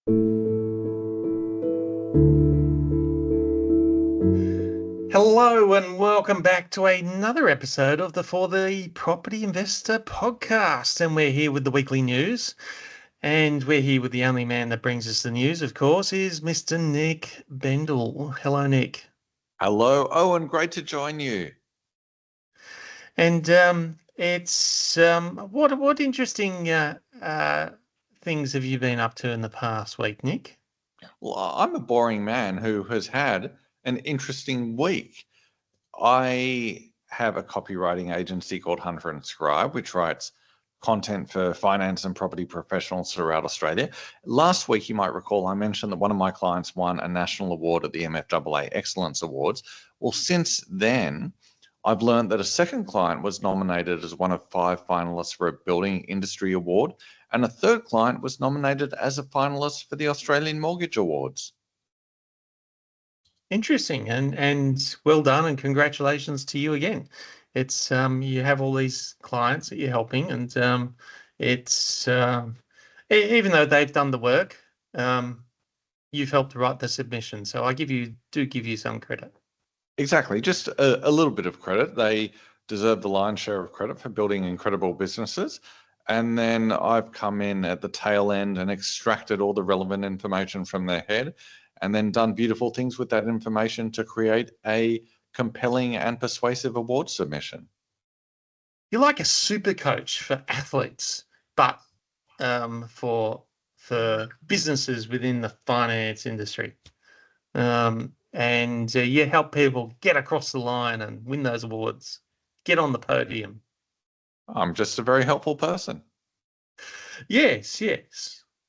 Hello and welcome back to another episode of the For the Property Investor podcast. And we're here with the weekly news. And we're here with the only man that brings us the news, of course, is Mr. Nick Bendel. Hello, Nick. Hello, Owen. Great to join you. And it's what interesting things have you been up to in the past week, Nick? Well, I'm a boring man who has had an interesting week. I have a copywriting agency called Hunter and Scribe, which writes content for finance and property professionals throughout Australia. Last week, you might recall, I mentioned that one of my clients won a national award at the MFAA Excellence Awards. Well, since then, I've learned that a second client was nominated as one of 5 finalists for a building industry award, and a third client was nominated as a finalist for the Australian Mortgage Awards. Interesting, and well done, and congratulations to you again. It's you have all these clients that you're helping, and it's even though they've done the work, you've helped write the submission. So I do give you some credit. Exactly, just a little bit of credit. They deserve the lion's share of credit for building incredible businesses. And then I've come in at the tail end and extracted all the relevant information from their head and then done beautiful things with that information to create a compelling and persuasive award submission. You're like a super coach for athletes, but for businesses within the finance industry. And you help people get across the line and win those awards, get on the podium. I'm just a very helpful person. Yes.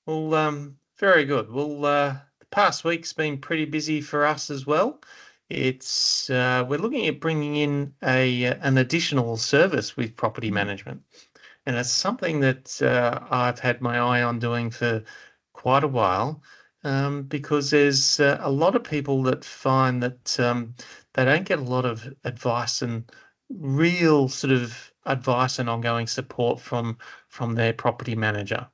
Well, very good. Well, the past week's been pretty busy for us as well. It's we're looking at bringing in an additional service with property management, and it's something that I've had my eye on doing for quite a while. Because there's a lot of people that find that they don't get a lot of advice and real sort of advice and ongoing support from their property manager.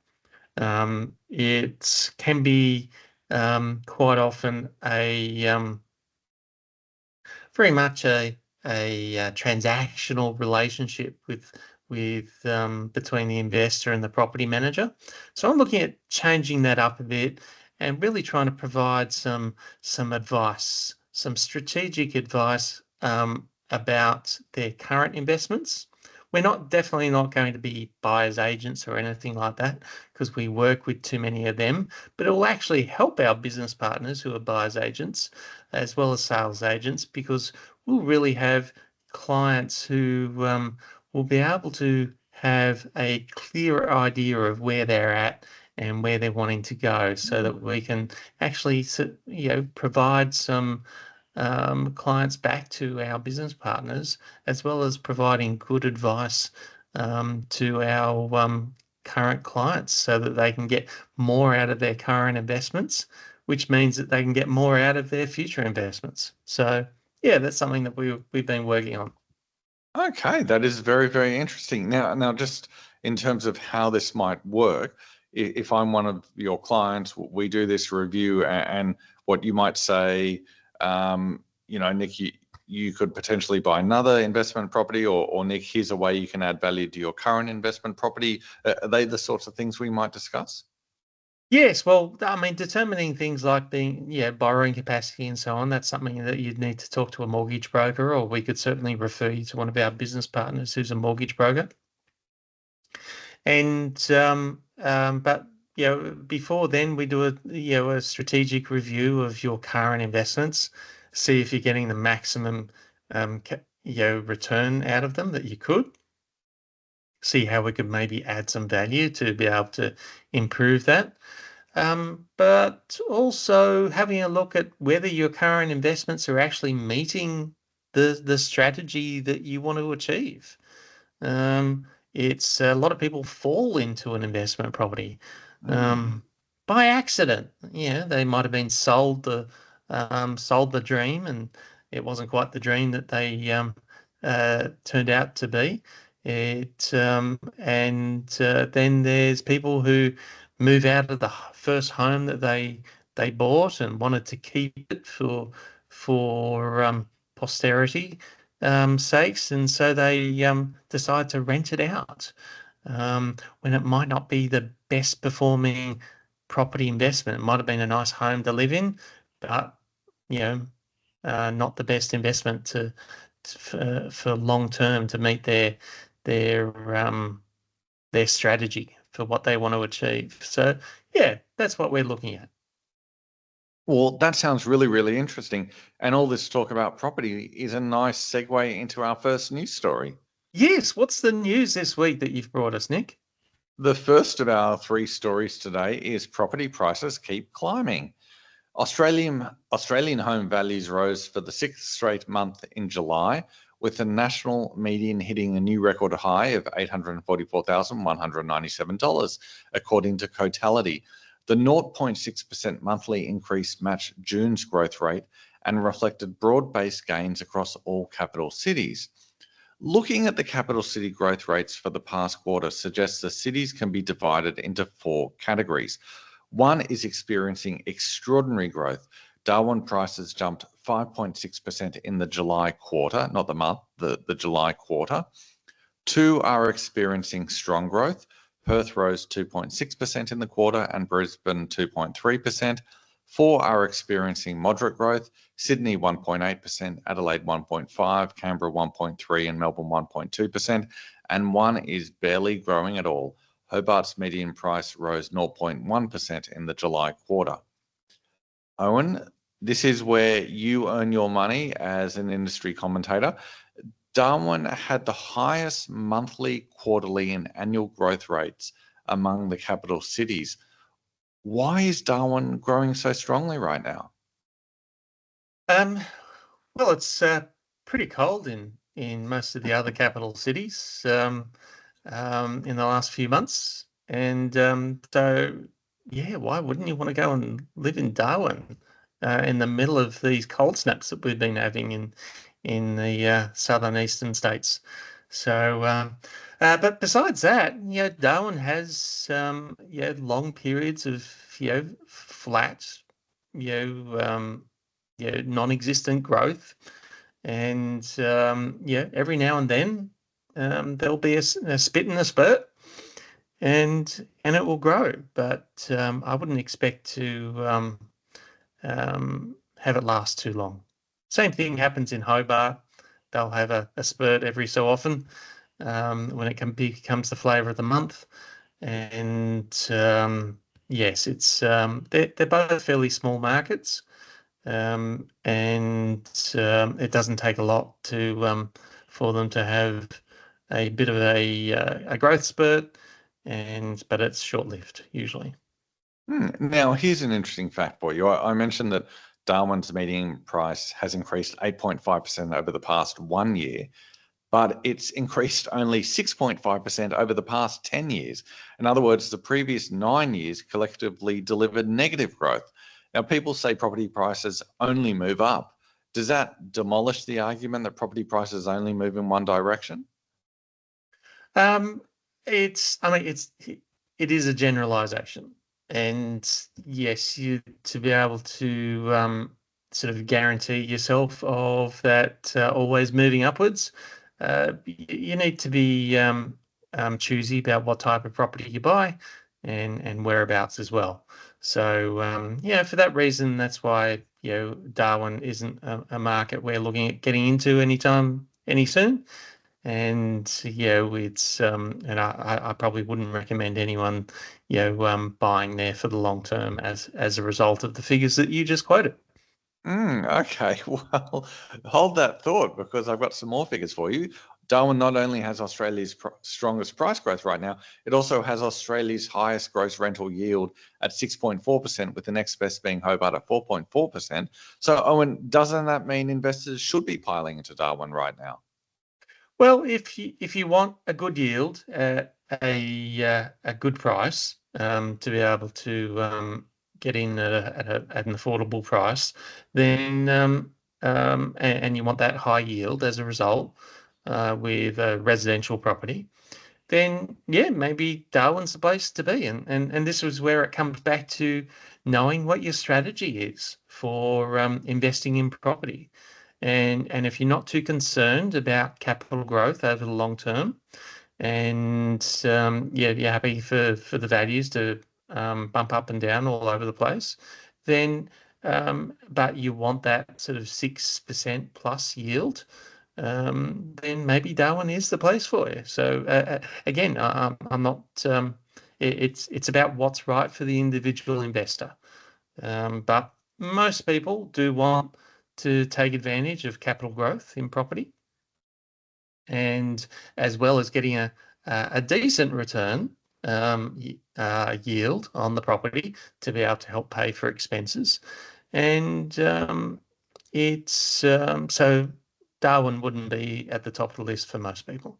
It can be quite often a very much a transactional relationship with between the investor and the property manager. So I'm looking at changing that up a bit and really trying to provide some advice, some strategic advice about their current investments. We're definitely not going to be buyers agents or anything like that, because we work with too many of them, but it will actually help our business partners who are buyers agents as well as sales agents, because we'll really have clients who will be able to have a clearer idea of where they're at and where they're wanting to go, so that we can actually provide some clients back to our business partners, as well as providing good advice to our current clients, so that they can get more out of their current investments, which means that they can get more out of their future investments. So yeah, that's something that we've been working on. Okay, that is very, very interesting. Now, just in terms of how this might work, if I'm one of your clients, we do this review, and what you might say, Nick, you could potentially buy another investment property, or Nick, here's a way you can add value to your current investment property. Are they the sorts of things we might discuss? Yes, well, I mean, determining things like borrowing capacity and so on, that's something that you'd need to talk to a mortgage broker, or we could certainly refer you to one of our business partners who's a mortgage broker. And but before then, we do a strategic review of your current investments, see if you're getting the maximum return out of them that you could. See how we could maybe add some value to be able to improve that. But also having a look at whether your current investments are actually meeting the strategy that you want to achieve. It's a lot of people fall into an investment property by accident. They might have been sold the dream, and it wasn't quite the dream that they turned out to be. Then there's people who move out of the first home that they bought and wanted to keep it for posterity sakes, and so they decide to rent it out when it might not be the best performing property investment. It might have been a nice home to live in, but not the best investment for long term to meet their strategy for what they want to achieve. So yeah, that's what we're looking at. Well, that sounds really, really interesting. And all this talk about property is a nice segue into our first news story. Yes, what's the news this week that you've brought us, Nick? The first of our 3 stories today is property prices keep climbing. Australian home values rose for the 6th straight month in July, with the national median hitting a new record high of $844,197, according to Cotality. The 0.6% monthly increase matched June's growth rate and reflected broad-based gains across all capital cities. Looking at the capital city growth rates for the past quarter suggests the cities can be divided into 4 categories. One is experiencing extraordinary growth. Darwin prices jumped 5.6% in the July quarter, not the month, the July quarter. 2 are experiencing strong growth. Perth rose 2.6% in the quarter and Brisbane 2.3%. 4 are experiencing moderate growth. Sydney 1.8%, Adelaide 1.5%, Canberra 1.3%, and Melbourne 1.2%. And 1 is barely growing at all. Hobart's median price rose 0.1% in the July quarter. Owen, this is where you earn your money as an industry commentator. Darwin had the highest monthly, quarterly, and annual growth rates among the capital cities. Why is Darwin growing so strongly right now? Well, it's pretty cold in most of the other capital cities in the last few months, and so yeah, why wouldn't you want to go and live in Darwin in the middle of these cold snaps that we've been having in the southern eastern states? So, but besides that, Darwin has long periods of flat, non-existent growth, and every now and then there'll be a spit and a spurt, and it will grow, but I wouldn't expect to have it last too long. Same thing happens in Hobart. They'll have a spurt every so often when it becomes the flavour of the month, and yes, it's they're both fairly small markets. And it doesn't take a lot for them to have a bit of a growth spurt, but it's short-lived usually. Now, here's an interesting fact for you. I mentioned that Darwin's median price has increased 8.5% over the past 1 year, but it's increased only 6.5% over the past 10 years. In other words, the previous 9 years collectively delivered negative growth. Now, people say property prices only move up. Does that demolish the argument that property prices only move in one direction? It is a generalization, and yes, to be able to sort of guarantee yourself of that always moving upwards, you need to be choosy about what type of property you buy and whereabouts as well. So for that reason, that's why Darwin isn't a market we're looking at getting into any soon. And it's and I probably wouldn't recommend anyone buying there for the long term as a result of the figures that you just quoted. Okay, well, hold that thought because I've got some more figures for you. Darwin not only has Australia's strongest price growth right now, it also has Australia's highest gross rental yield at 6.4%, with the next best being Hobart at 4.4%. So, Owen, doesn't that mean investors should be piling into Darwin right now? Well, if you want a good yield at a good price to be able to get in at an affordable price, then and you want that high yield as a result with a residential property, then yeah, maybe Darwin's the place to be. And this was where it comes back to knowing what your strategy is for investing in property. And if you're not too concerned about capital growth over the long term, and yeah, you're happy for the values to bump up and down all over the place, then but you want that sort of 6% plus yield, then maybe Darwin is the place for you. So again, I'm not. It's about what's right for the individual investor, but most people do want to take advantage of capital growth in property, and as well as getting a decent return yield on the property to be able to help pay for expenses. And it's so Darwin wouldn't be at the top of the list for most people.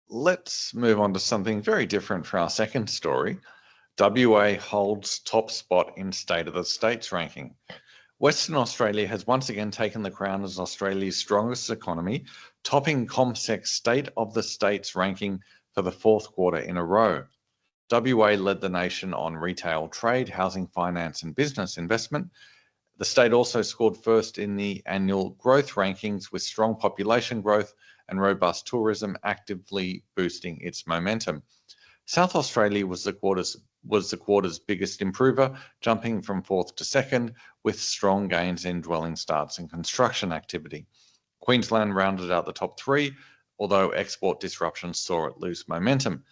Let's move on to something very different for our second story. WA holds top spot in State of the States ranking. Western Australia has once again taken the crown as Australia's strongest economy, topping CommSec's State of the States ranking for the fourth quarter in a row. WA led the nation on retail trade, housing finance and business investment. The state also scored first in the annual growth rankings, with strong population growth and robust tourism actively boosting its momentum. South Australia was the quarter's biggest improver, jumping from fourth to second, with strong gains in dwelling starts and construction activity. Queensland rounded out the top three, although export disruptions saw it lose momentum.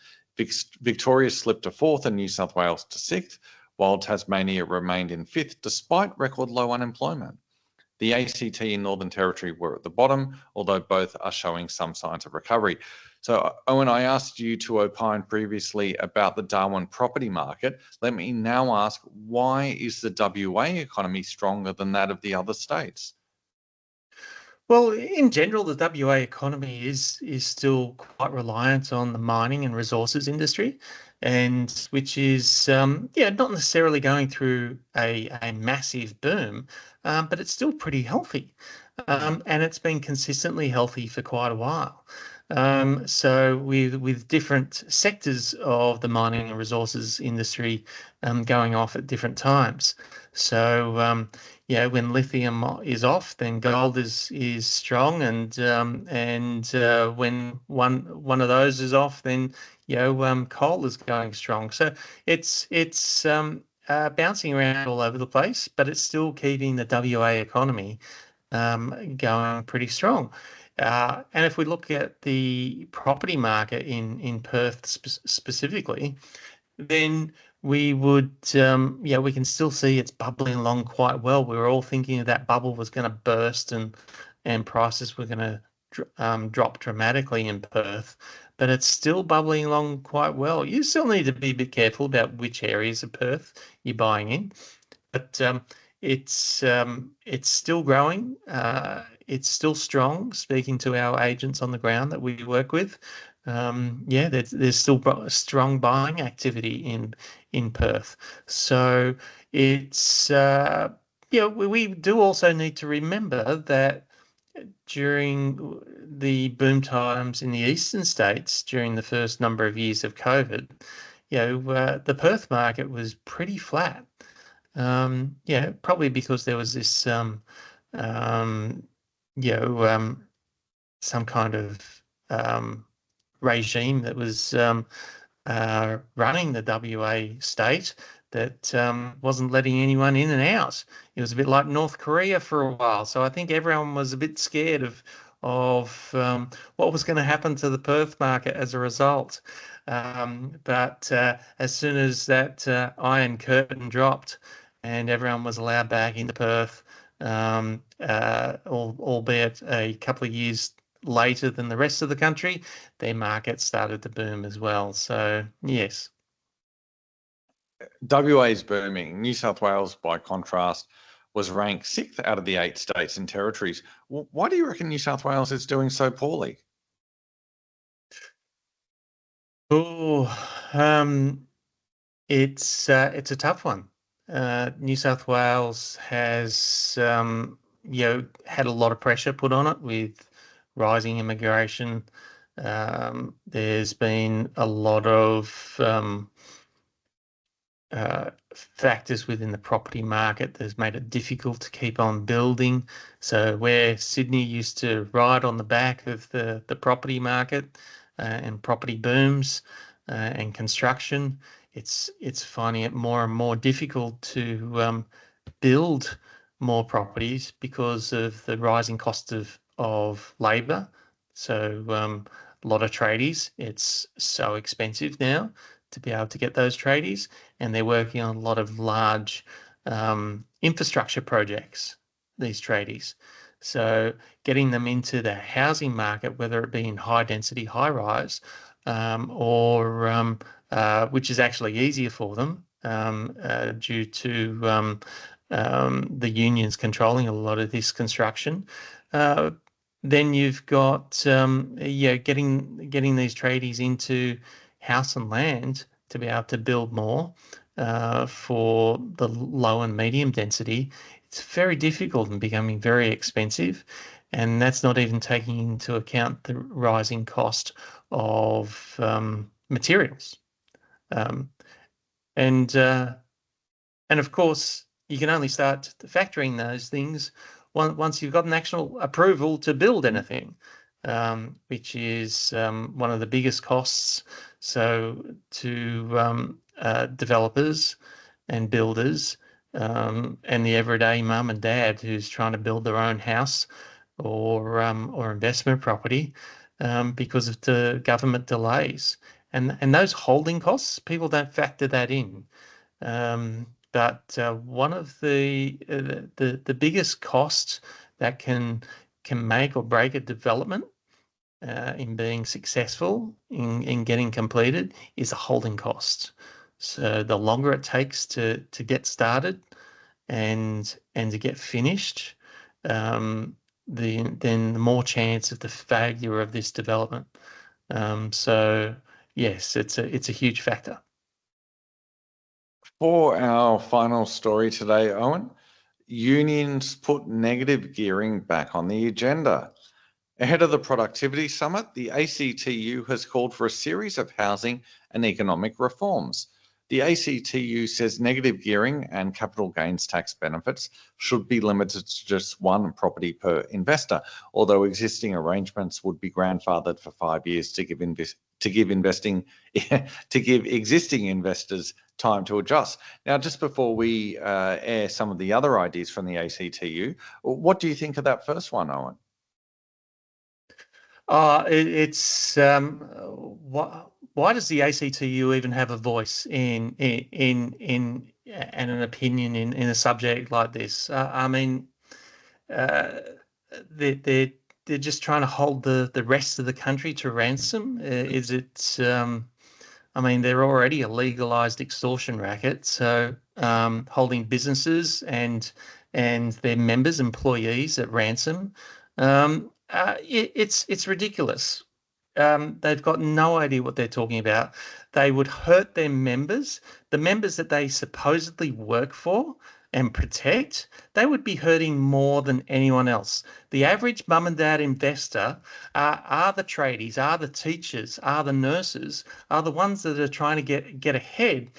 Victoria slipped to fourth and New South Wales to sixth, while Tasmania remained in fifth despite record low unemployment. The ACT and Northern Territory were at the bottom, although both are showing some signs of recovery. So, Owen, I asked you to opine previously about the Darwin property market. Let me now ask, why is the WA economy stronger than that of the other states? Well, in general, the WA economy is still quite reliant on the mining and resources industry, and which is yeah, not necessarily going through a massive boom, but it's still pretty healthy, and it's been consistently healthy for quite a while. So with different sectors of the mining and resources industry going off at different times. So yeah, when lithium is off, then gold is strong, and when one of those is off, then coal is going strong. So it's bouncing around all over the place, but it's still keeping the WA economy going pretty strong. And if we look at the property market in Perth specifically, then we would, yeah, we can still see it's bubbling along quite well. We were all thinking that bubble was going to burst and prices were going to drop dramatically in Perth, but it's still bubbling along quite well. You still need to be a bit careful about which areas of Perth you're buying in, but it's still growing. It's still strong. Speaking to our agents on the ground that we work with, yeah, there's still strong buying activity in Perth. So it's yeah, we do also need to remember that during the boom times in the eastern states during the first number of years of COVID, the Perth market was pretty flat. Yeah, probably because there was this some kind of regime that was running the WA state that wasn't letting anyone in and out. It was a bit like North Korea for a while. So I think everyone was a bit scared of what was going to happen to the Perth market as a result. But as soon as that iron curtain dropped and everyone was allowed back into Perth, albeit a couple of years later than the rest of the country, their market started to boom as well. So yes. WA is booming. New South Wales, by contrast, was ranked sixth out of the 8 states and territories. Why do you reckon New South Wales is doing so poorly? Oh, it's a tough one. New South Wales has had a lot of pressure put on it with rising immigration, There's been a lot of factors within the property market that's made it difficult to keep on building. So where Sydney used to ride on the back of the property market and property booms and construction, it's finding it more and more difficult to build more properties because of the rising cost of labour. So a lot of tradies, it's so expensive now to be able to get those tradies, and they're working on a lot of large infrastructure projects, these tradies. So getting them into the housing market, whether it be in high density, high rise, or which is actually easier for them due to the unions controlling a lot of this construction. Then you've got getting these tradies into house and land to be able to build more for the low and medium density. It's very difficult and becoming very expensive. And that's not even taking into account the rising cost of materials. And of course, you can only start factoring those things once you've got an actual approval to build anything, which is one of the biggest costs. So to developers and builders and the everyday mum and dad who's trying to build their own house or investment property because of the government delays. And those holding costs, people don't factor that in. But one of the biggest costs that can make or break a development in being successful in getting completed is a holding cost. So the longer it takes to get started and to get finished, then the more chance of the failure of this development. So yes, it's a huge factor. For our final story today, Owen, unions put negative gearing back on the agenda. Ahead of the Productivity Summit, the ACTU has called for a series of housing and economic reforms. The ACTU says negative gearing and capital gains tax benefits should be limited to just one property per investor, although existing arrangements would be grandfathered for 5 years to give existing investors time to adjust. Now, just before we air some of the other ideas from the ACTU, what do you think of that first one, Owen? Why does the ACTU even have a voice in and an opinion in a subject like this? I mean, they're just trying to hold the rest of the country to ransom. Is it? I mean, they're already a legalized extortion racket, so holding businesses and their members, employees at ransom. It's ridiculous. They've got no idea what they're talking about. They would hurt their members, the members that they supposedly work for and protect. They would be hurting more than anyone else. The average mum and dad investor are the tradies, are the teachers, are the nurses, are the ones that are trying to get ahead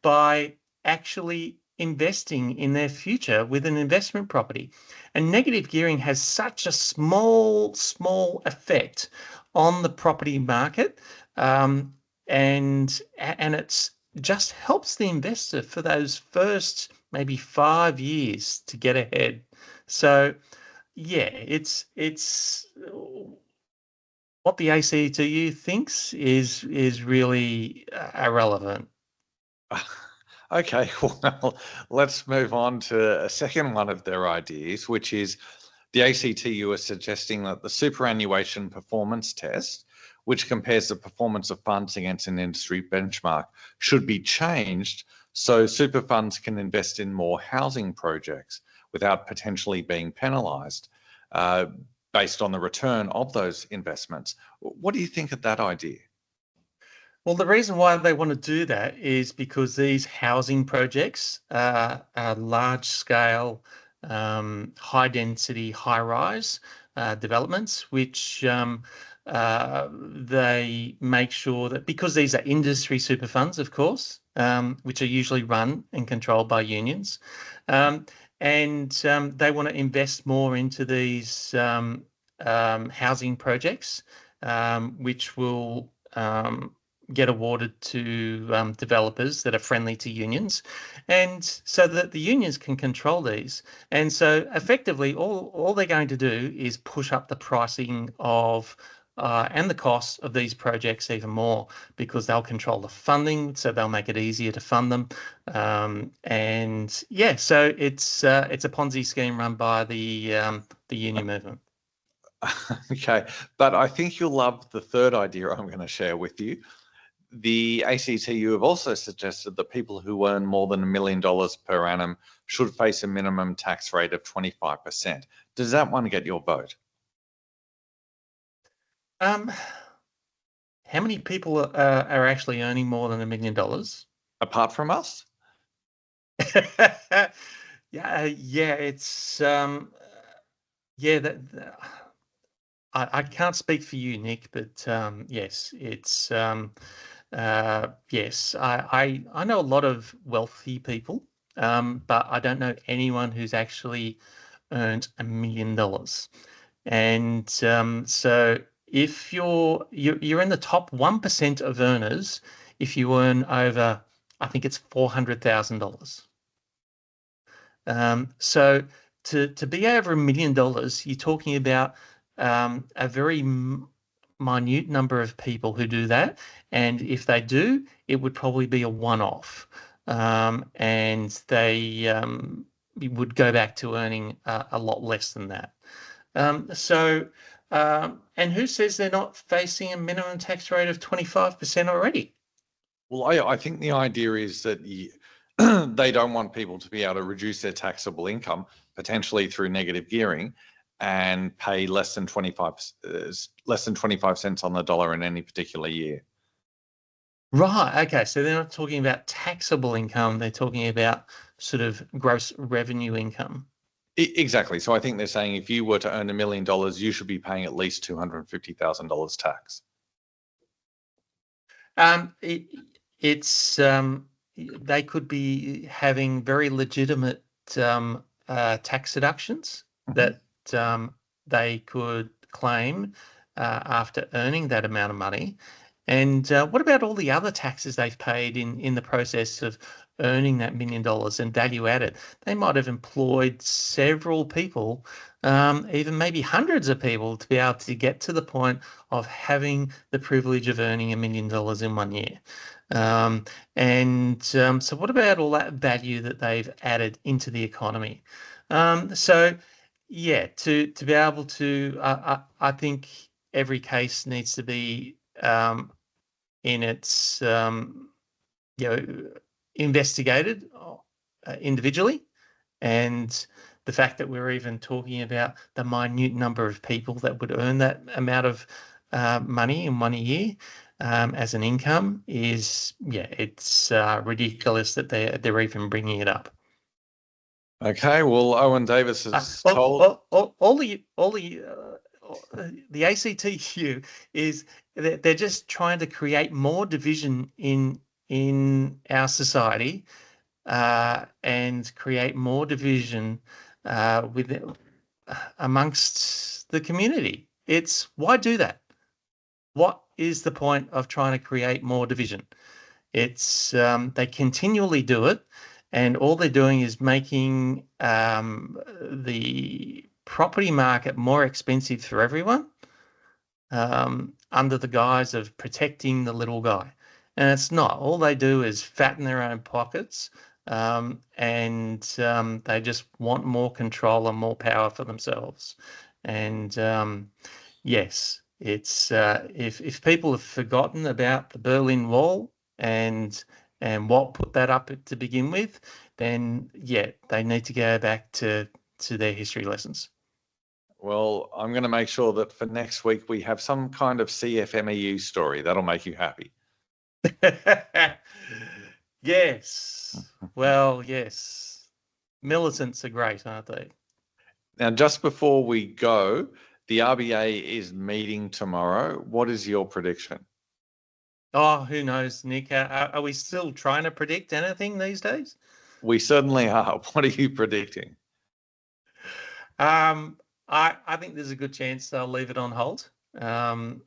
by actually investing in their future with an investment property. And negative gearing has such a small effect on the property market, and it's just helps the investor for those first maybe 5 years to get ahead. So yeah, it's what the ACTU thinks is really irrelevant. Okay, well, let's move on to a second one of their ideas, which is the ACTU is suggesting that the superannuation performance test, which compares the performance of funds against an industry benchmark, should be changed so super funds can invest in more housing projects without potentially being penalised based on the return of those investments. What do you think of that idea? Well, the reason why they want to do that is because these housing projects are large scale, high density, high rise developments, which they make sure that, because these are industry super funds, of course, which are usually run and controlled by unions, and they want to invest more into these housing projects, which will get awarded to developers that are friendly to unions, and so that the unions can control these. And so effectively, all they're going to do is push up the pricing of and the cost of these projects even more, because they'll control the funding, so they'll make it easier to fund them. And yeah, so it's a Ponzi scheme run by the union movement. Okay, but I think you'll love the third idea I'm going to share with you. The ACTU have also suggested that people who earn more than $1 million per annum should face a minimum tax rate of 25%. Does that one get your vote? How many people are actually earning more than $1 million? Apart from us? Yeah, it's I can't speak for you, Nick, but yes, it's yes, I know a lot of wealthy people, but I don't know anyone who's actually earned $1 million. And so if you're in the top 1% of earners, if you earn over, I think it's $400,000. So to be over $1 million, you're talking about a very minute number of people who do that, and if they do, it would probably be a one-off, and they would go back to earning a lot less than that. And who says they're not facing a minimum tax rate of 25% already? Well, I think the idea is that they don't want people to be able to reduce their taxable income, potentially through negative gearing, and pay less than 25 cents on the dollar in any particular year. Right. Okay. So they're not talking about taxable income. They're talking about sort of gross revenue income. Exactly. So I think they're saying if you were to earn $1 million, you should be paying at least $250,000 tax. They could be having very legitimate tax deductions that they could claim after earning that amount of money. And what about all the other taxes they've paid in the process of earning that $1 million and value added? They might have employed several people, even maybe hundreds of people, to be able to get to the point of having the privilege of earning $1 million in 1 year. So what about all that value that they've added into the economy? So yeah, to be able to, I think every case needs to be in its investigated individually, and the fact that we're even talking about the minute number of people that would earn that amount of money in 1 year as an income is, it's ridiculous that they're even bringing it up. Okay, well, Owen Davis has told all the ACTU is that they're just trying to create more division in our society and create more division amongst the community. Why do that? What is the point of trying to create more division? They continually do it, and all they're doing is making the property market more expensive for everyone, under the guise of protecting the little guy. And it's not. All they do is fatten their own pockets, and they just want more control and more power for themselves. And yes, it's if people have forgotten about the Berlin Wall and what put that up to begin with, then yeah, they need to go back to their history lessons. Well, I'm going to make sure that for next week we have some kind of CFMEU story. That'll make you happy. Yes. Well, yes. Militants are great, aren't they? Now, just before we go, The RBA is meeting tomorrow. What is your prediction? Oh, who knows, Nick? Are we still trying to predict anything these days? We certainly are. What are you predicting? I think there's a good chance they'll leave it on hold. The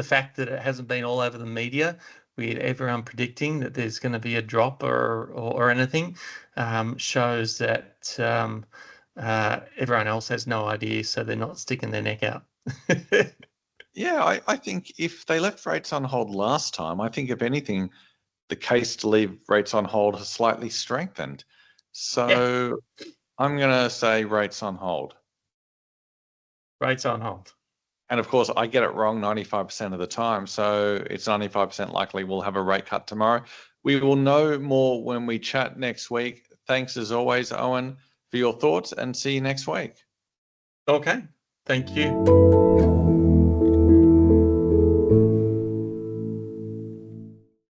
fact that it hasn't been all over the media with everyone predicting that there's going to be a drop or anything shows that everyone else has no idea, so they're not sticking their neck out. Yeah, I think if they left rates on hold last time, I think if anything, the case to leave rates on hold has slightly strengthened. So I'm going to say rates on hold. Rates on hold. And of course, I get it wrong 95% of the time. So it's 95% likely we'll have a rate cut tomorrow. We will know more when we chat next week. Thanks as always, Owen, for your thoughts, and see you next week. Okay. Thank you.